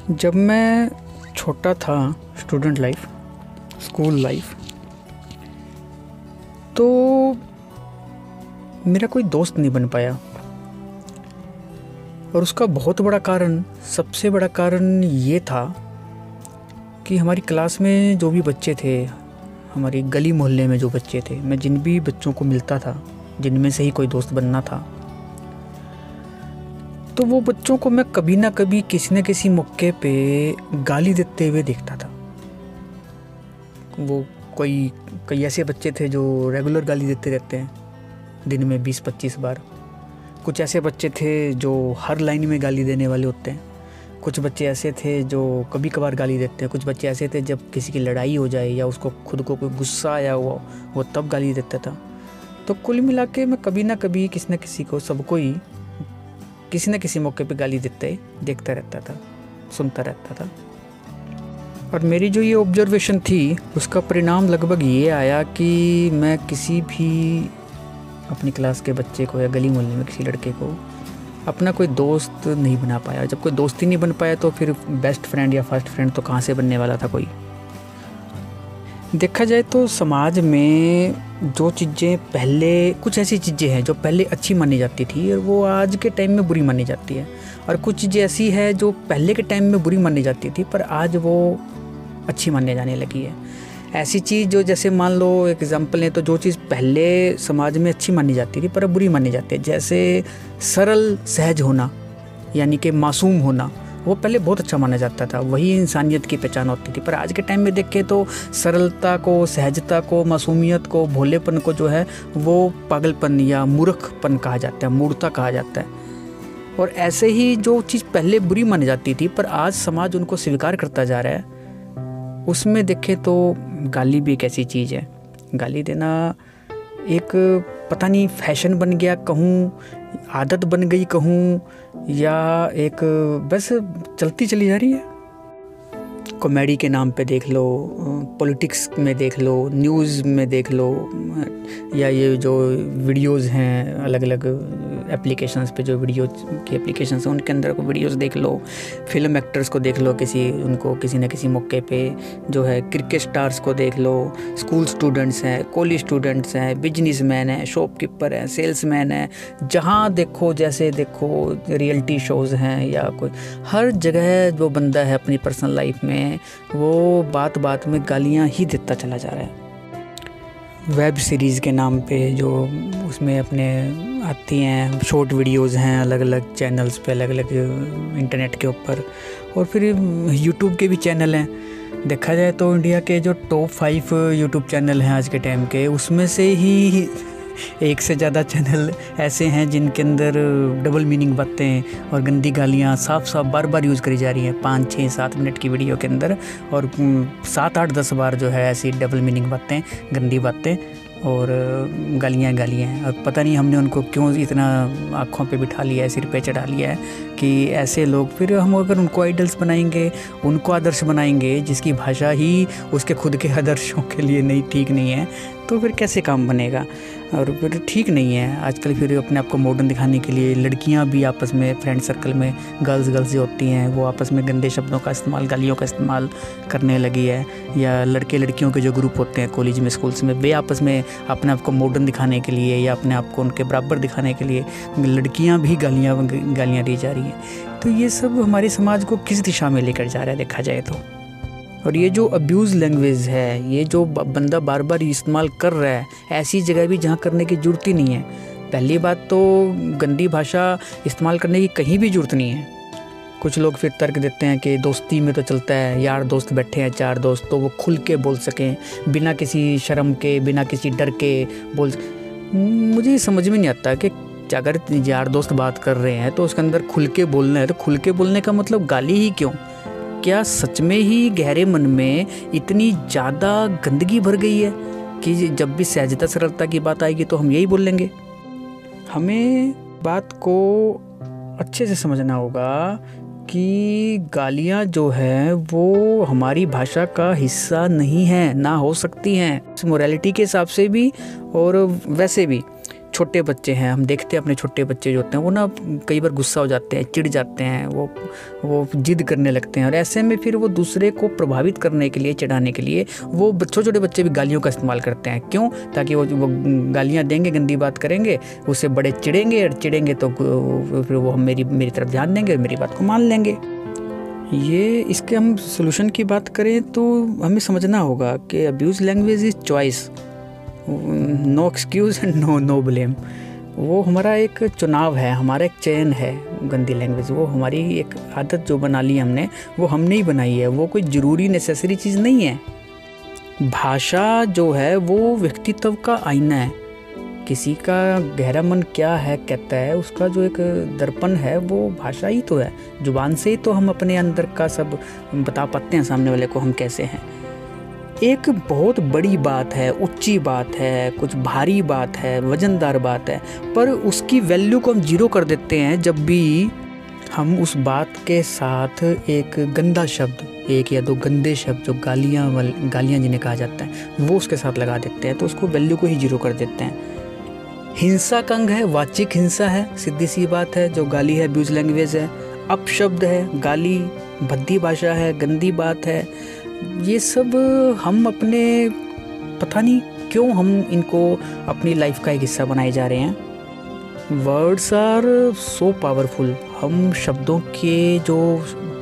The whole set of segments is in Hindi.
जब मैं छोटा था, स्टूडेंट लाइफ, स्कूल लाइफ, तो मेरा कोई दोस्त नहीं बन पाया। और उसका बहुत बड़ा कारण, सबसे बड़ा कारण ये था कि हमारी क्लास में जो भी बच्चे थे, हमारी गली मोहल्ले में जो बच्चे थे, मैं जिन भी बच्चों को मिलता था, जिनमें से ही कोई दोस्त बनना था, तो वो बच्चों को मैं कभी ना कभी किसी न किसी मौके पे गाली देते हुए देखता था। वो कई ऐसे बच्चे थे जो रेगुलर गाली देते रहते हैं, दिन में 20-25 बार। कुछ ऐसे बच्चे थे जो हर लाइन में गाली देने वाले होते हैं। कुछ बच्चे ऐसे थे जो कभी कभार गाली देते हैं। कुछ बच्चे ऐसे थे जब किसी की लड़ाई हो जाए या उसको खुद को कोई गुस्सा आया हुआ वो तब गाली देता था। तो कुल मिला के मैं कभी ना कभी किसी न किसी को, सबको ही किसी न किसी मौके पे गाली देते देखता रहता था, सुनता रहता था। और मेरी जो ये ऑब्जर्वेशन थी, उसका परिणाम लगभग ये आया कि मैं किसी भी अपनी क्लास के बच्चे को या गली मोहल्ले में किसी लड़के को अपना कोई दोस्त नहीं बना पाया। जब कोई दोस्त ही नहीं बन पाया तो फिर बेस्ट फ्रेंड या फर्स्ट फ्रेंड तो कहाँ से बनने वाला था कोई। देखा जाए तो समाज में जो चीज़ें पहले, कुछ ऐसी चीज़ें हैं जो पहले अच्छी मानी जाती थी और वो आज के टाइम में बुरी मानी जाती है, और कुछ चीज़ें ऐसी है जो पहले के टाइम में बुरी मानी जाती थी पर आज वो अच्छी मानने जाने लगी है। ऐसी चीज़ जो, जैसे मान लो एग्जाम्पल है, तो जो चीज़ पहले समाज में अच्छी मानी जाती थी पर अब बुरी मानी जाती है, जैसे सरल सहज होना, यानी कि मासूम होना, वो पहले बहुत अच्छा माना जाता था, वही इंसानियत की पहचान होती थी। पर आज के टाइम में देखें तो सरलता को, सहजता को, मासूमियत को, भोलेपन को जो है वो पागलपन या मूर्खपन कहा जाता है, मूर्खता कहा जाता है। और ऐसे ही जो चीज़ पहले बुरी मानी जाती थी पर आज समाज उनको स्वीकार करता जा रहा है, उसमें देखें तो गाली भी एक ऐसी चीज़ है। गाली देना एक पता नहीं फैशन बन गया कहूँ, आदत बन गई कहूँ, या एक बस चलती चली जा रही है। कॉमेडी के नाम पे देख लो, पॉलिटिक्स में देख लो, न्यूज़ में देख लो, या ये जो वीडियोज़ हैं अलग अलग एप्लीकेशंस पे, जो वीडियो की एप्लीकेशंस हैं उनके अंदर को वीडियोज़ देख लो, फिल्म एक्टर्स को देख लो, उनको किसी न किसी मौके पे जो है, क्रिकेट स्टार्स को देख लो, स्कूल स्टूडेंट्स हैं, कॉलेज स्टूडेंट्स हैं, बिजनेसमैन हैं, शॉपकीपर हैं, सेल्समैन हैं, जहाँ देखो जैसे देखो, रियलिटी शोज़ हैं, या कोई हर जगह जो बंदा है अपनी पर्सनल लाइफ में वो बात बात में गालियाँ ही देता चला जा रहा है। वेब सीरीज़ के नाम पे जो उसमें अपने आती हैं, शॉर्ट वीडियोज़ हैं अलग अलग चैनल्स पे, अलग अलग इंटरनेट के ऊपर, और फिर यूट्यूब के भी चैनल हैं। देखा जाए तो इंडिया के जो टॉप 5 यूट्यूब चैनल हैं आज के टाइम के, उसमें से ही एक से ज़्यादा चैनल ऐसे हैं जिनके अंदर डबल मीनिंग बातें और गंदी गालियाँ साफ साफ बार बार यूज़ करी जा रही हैं 5, 6, 7 मिनट की वीडियो के अंदर, और 7, 8, 10 बार जो है ऐसी डबल मीनिंग बातें, गंदी बातें और गालियाँ हैं। और पता नहीं हमने उनको क्यों इतना आँखों पे बिठा लिया है, सिर पे चढ़ा लिया है कि ऐसे लोग, फिर हम अगर उनको आइडल्स बनाएंगे, उनको आदर्श बनाएंगे, जिसकी भाषा ही उसके खुद के आदर्शों के लिए ठीक नहीं है, तो फिर कैसे काम बनेगा। और फिर ठीक नहीं है। आजकल फिर अपने आप को मॉडर्न दिखाने के लिए लड़कियां भी आपस में फ्रेंड सर्कल में गर्ल्स जो होती हैं वो आपस में गंदे शब्दों का इस्तेमाल, गालियों का इस्तेमाल करने लगी है। या लड़के लड़कियों के जो ग्रुप होते हैं कॉलेज में, स्कूल्स में, वे आपस में अपने आप को मॉडर्न दिखाने के लिए या अपने आप को उनके बराबर दिखाने के लिए लड़कियाँ भी गालियाँ दी जा रही हैं। तो ये सब हमारे समाज को किस दिशा में लेकर जा रहा है देखा जाए तो। और ये जो अब्यूज़ लैंग्वेज है, ये जो बंदा बार बार इस्तेमाल कर रहा है, ऐसी जगह भी जहाँ करने की ज़रूरत ही नहीं है। पहली बात तो गंदी भाषा इस्तेमाल करने की कहीं भी ज़रूरत नहीं है। कुछ लोग फिर तर्क देते हैं कि दोस्ती में तो चलता है, यार दोस्त बैठे हैं 4 दोस्त, तो वो खुल के बोल सकें, बिना किसी शर्म के, बिना किसी डर के बोल। मुझे समझ में नहीं आता कि अगर यार दोस्त बात कर रहे हैं तो उसके अंदर खुल के बोलना है, तो खुल के बोलने का मतलब गाली ही क्यों? क्या सच में ही गहरे मन में इतनी ज़्यादा गंदगी भर गई है कि जब भी सहजता सरलता की बात आएगी तो हम यही बोलेंगे? हमें बात को अच्छे से समझना होगा कि गालियाँ जो है वो हमारी भाषा का हिस्सा नहीं है, ना हो सकती हैं, मोरालिटी के हिसाब से भी और वैसे भी। छोटे बच्चे हैं, हम देखते हैं अपने छोटे बच्चे जो होते हैं वो ना कई बार गुस्सा हो जाते हैं, चिढ़ जाते हैं, वो जिद करने लगते हैं, और ऐसे में फिर वो दूसरे को प्रभावित करने के लिए, चिढ़ाने के लिए वो छोटे बच्चे भी गालियों का इस्तेमाल करते हैं। क्यों? ताकि वो गालियाँ देंगे, गंदी बात करेंगे, उससे बड़े चिढ़ेंगे, और चिढ़ेंगे तो फिर वो मेरी तरफ ध्यान देंगे और मेरी बात को मान लेंगे। ये इसके हम सोल्यूशन की बात करें तो हमें समझना होगा कि abuse language is choice, no excuse and no blame. वो हमारा एक चुनाव है, हमारा एक चयन है। गंदी लैंग्वेज वो हमारी एक आदत जो बना ली हमने, वो हमने ही बनाई है, वो कोई ज़रूरी नेसेसरी चीज़ नहीं है। भाषा जो है वो व्यक्तित्व का आईना है। किसी का गहरा मन क्या है कहता है, उसका जो एक दर्पण है वो भाषा ही तो है। जुबान से ही तो हम अपने अंदर का सब बता पाते हैं सामने वाले को हम कैसे हैं। एक बहुत बड़ी बात है, ऊंची बात है, कुछ भारी बात है, वजनदार बात है, पर उसकी वैल्यू को हम जीरो कर देते हैं जब भी हम उस बात के साथ एक गंदा शब्द, एक या दो गंदे शब्द जो गालियाँ जिन्हें कहा जाता है, वो उसके साथ लगा देते हैं, तो उसको वैल्यू को ही जीरो कर देते हैं। हिंसा का अंग है, वाचिक हिंसा है, सीधी सी बात है, जो गाली है, अब्यूज़ लैंग्वेज है। अपशब्द है, गाली, भद्दी भाषा है, गंदी बात है। ये सब हम अपने पता नहीं क्यों हम इनको अपनी लाइफ का एक हिस्सा बनाए जा रहे हैं। Words are so powerful. हम शब्दों के जो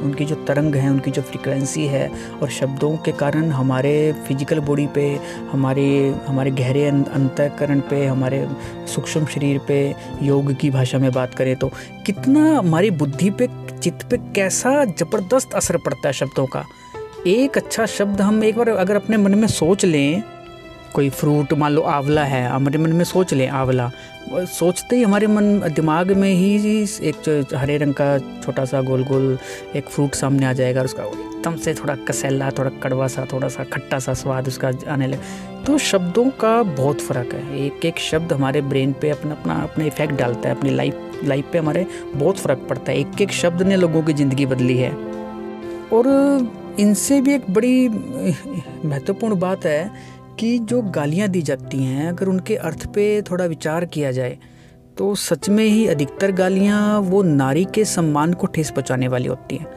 उनकी जो तरंग है, उनकी जो फ्रीक्वेंसी है, और शब्दों के कारण हमारे फिजिकल बॉडी पे, हमारे गहरे अंतःकरण पे, हमारे सूक्ष्म शरीर पे, योग की भाषा में बात करें तो कितना हमारी बुद्धि पे, चित्त पे कैसा ज़बरदस्त असर पड़ता है शब्दों का। एक अच्छा शब्द हम एक बार अगर अपने मन में सोच लें, कोई फ्रूट मान लो आंवला है, हमारे मन में सोच लें आंवला, सोचते ही हमारे दिमाग में ही एक हरे रंग का छोटा सा गोल गोल एक फ्रूट सामने आ जाएगा, और उसका एकदम से थोड़ा कसैला, थोड़ा कड़वा सा, थोड़ा सा खट्टा सा स्वाद उसका आने लगे। तो शब्दों का बहुत फ़र्क है। एक एक शब्द हमारे ब्रेन पे अपना इफ़ेक्ट डालता है, अपनी लाइफ पे हमारे बहुत फ़र्क पड़ता है। एक एक शब्द ने लोगों की ज़िंदगी बदली है। और इनसे भी एक बड़ी महत्वपूर्ण बात है कि जो गालियाँ दी जाती हैं, अगर उनके अर्थ पे थोड़ा विचार किया जाए तो सच में ही अधिकतर गालियाँ वो नारी के सम्मान को ठेस पहुँचाने वाली होती हैं।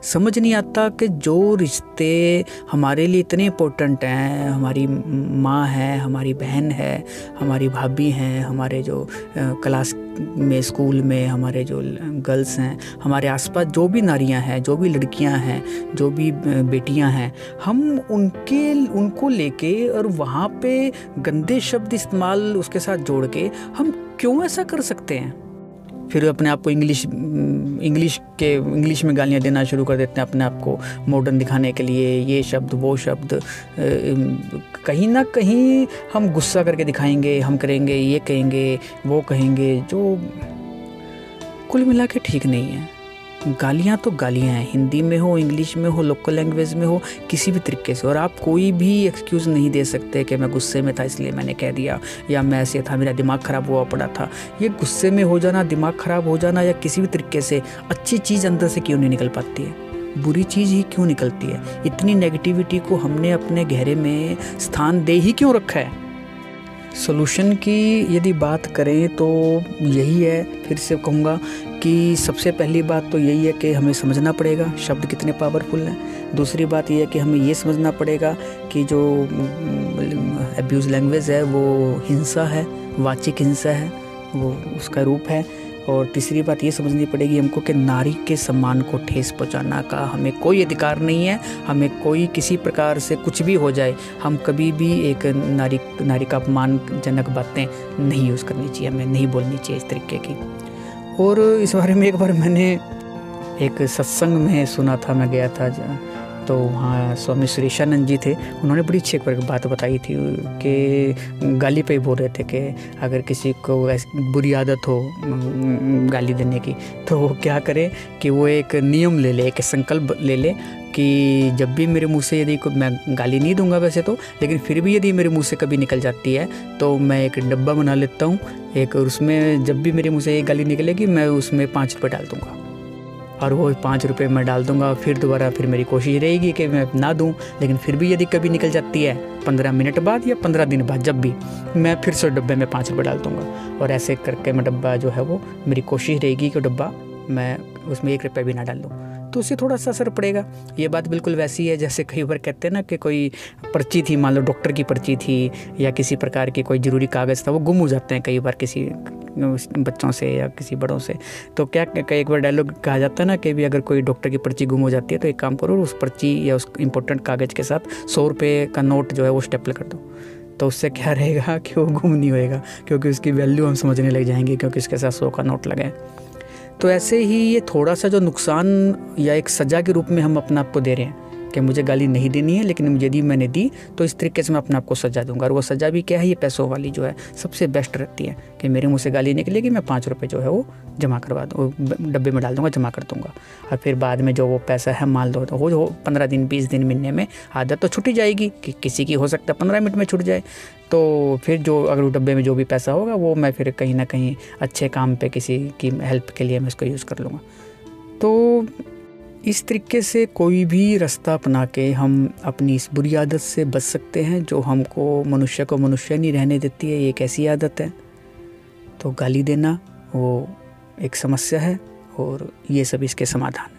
समझ नहीं आता कि जो रिश्ते हमारे लिए इतने इम्पोर्टेंट हैं, हमारी माँ है, हमारी बहन है, हमारी भाभी हैं, हमारे जो क्लास में, स्कूल में हमारे जो गर्ल्स हैं, हमारे आसपास जो भी नारियाँ हैं, जो भी लड़कियाँ हैं, जो भी बेटियाँ हैं, हम उनको लेके और वहाँ पे गंदे शब्द इस्तेमाल उसके साथ जोड़ के हम क्यों ऐसा कर सकते हैं? फिर अपने आप को इंग्लिश में गालियाँ देना शुरू कर देते हैं, अपने आप को मॉडर्न दिखाने के लिए। ये शब्द, वो शब्द, कहीं ना कहीं हम गुस्सा करके दिखाएंगे, हम करेंगे, ये कहेंगे, वो कहेंगे, जो कुल मिला के ठीक नहीं है। गालियाँ तो गालियाँ हैं, हिंदी में हो, इंग्लिश में हो, लोकल लैंग्वेज में हो, किसी भी तरीके से। और आप कोई भी एक्सक्यूज़ नहीं दे सकते कि मैं गुस्से में था इसलिए मैंने कह दिया, या मैं ऐसे था, मेरा दिमाग ख़राब हुआ पड़ा था। ये गुस्से में हो जाना, दिमाग ख़राब हो जाना, या किसी भी तरीके से अच्छी चीज़ अंदर से क्यों नहीं निकल पाती है? बुरी चीज़ ही क्यों निकलती है? इतनी नेगेटिविटी को हमने अपने गहरे में स्थान दे ही क्यों रखा है? सोल्यूशन की यदि बात करें तो यही है, फिर से कहूँगा कि सबसे पहली बात तो यही है कि हमें समझना पड़ेगा शब्द कितने पावरफुल हैं। दूसरी बात यह है कि हमें ये समझना पड़ेगा कि जो अब्यूज़ लैंग्वेज है वो हिंसा है, वाचिक हिंसा है, वो उसका रूप है। और तीसरी बात ये समझनी पड़ेगी हमको कि नारी के सम्मान को ठेस पहुंचाना का हमें कोई अधिकार नहीं है। हमें कोई किसी प्रकार से कुछ भी हो जाए, हम कभी भी एक नारी का अपमानजनक बातें नहीं यूज़ करनी चाहिए, हमें नहीं बोलनी चाहिए इस तरीके की। और इस बारे में एक बार मैंने एक सत्संग में सुना था, मैं गया था तो वहाँ स्वामी सुरेशानंद जी थे, उन्होंने बड़ी अच्छी एक बात बताई थी कि गाली पे ही बोल रहे थे कि अगर किसी को ऐसी बुरी आदत हो गाली देने की तो वो क्या करे कि वो एक नियम ले ले, एक संकल्प ले ले कि जब भी मेरे मुंह से यदि मैं गाली नहीं दूंगा वैसे तो, लेकिन फिर भी यदि मेरे मुंह से कभी निकल जाती है तो मैं एक डब्बा बना लेता हूँ एक, और उसमें जब भी मेरे मुंह से एक गाली निकलेगी मैं उसमें 5 रुपये डाल दूँगा। और वो 5 रुपये मैं डाल दूँगा। फिर दोबारा फिर मेरी कोशिश रहेगी कि मैं ना दूँ, लेकिन फिर भी यदि कभी निकल जाती है 15 मिनट बाद या 15 दिन बाद, जब भी मैं फिर से डब्बे में 5 रुपये डाल दूँगा। और ऐसे करके मैं डब्बा जो है वो, मेरी कोशिश रहेगी कि डब्बा मैं उसमें 1 रुपये भी ना डाल दूँ, तो उससे थोड़ा सा असर पड़ेगा। ये बात बिल्कुल वैसी है जैसे कई बार कहते हैं ना कि कोई पर्ची थी, मान लो डॉक्टर की पर्ची थी या किसी प्रकार की कोई ज़रूरी कागज़ था, वो गुम हो जाते हैं कई बार किसी बच्चों से या किसी बड़ों से। तो क्या एक बार डायलॉग कहा जाता है ना कि भी अगर कोई डॉक्टर की पर्ची गुम हो जाती है तो एक काम करो, उस पर्ची या उस इम्पोर्टेंट कागज़ के साथ 100 रुपये का नोट जो है वो स्टेपल कर दो। तो उससे क्या रहेगा कि वो गुम नहीं होएगा, क्योंकि उसकी वैल्यू हम समझने लग जाएंगे, क्योंकि उसके साथ 100 का नोट लगा है। तो ऐसे ही ये थोड़ा सा जो नुकसान या एक सज़ा के रूप में हम अपने आप को दे रहे हैं कि मुझे गाली नहीं देनी है, लेकिन यदि मैंने दी तो इस तरीके से मैं अपने आप को सज़ा दूंगा। और वो सज़ा भी क्या है, ये पैसों वाली जो है सबसे बेस्ट रहती है कि मेरे मुँह से गाली निकलेगी, मैं 5 रुपये जो है वो जमा करवा दूँ, डब्बे में डाल दूँगा, जमा कर दूँगा। और फिर बाद में जो वो पैसा है मान लो तो हो 15 दिन 20 दिन महीने में आदत तो छूट ही जाएगी, कि किसी की हो सकता है 15 मिनट में छूट जाए। तो फिर जो अगर वो डब्बे में जो भी पैसा होगा वो मैं फिर कहीं ना कहीं अच्छे काम पे, किसी की हेल्प के लिए मैं इसको यूज़ कर लूँगा। तो इस तरीके से कोई भी रास्ता अपना के हम अपनी इस बुरी आदत से बच सकते हैं जो हमको मनुष्य को मनुष्य नहीं रहने देती है। ये एक ऐसी आदत है। तो गाली देना वो एक समस्या है और ये सब इसके समाधान।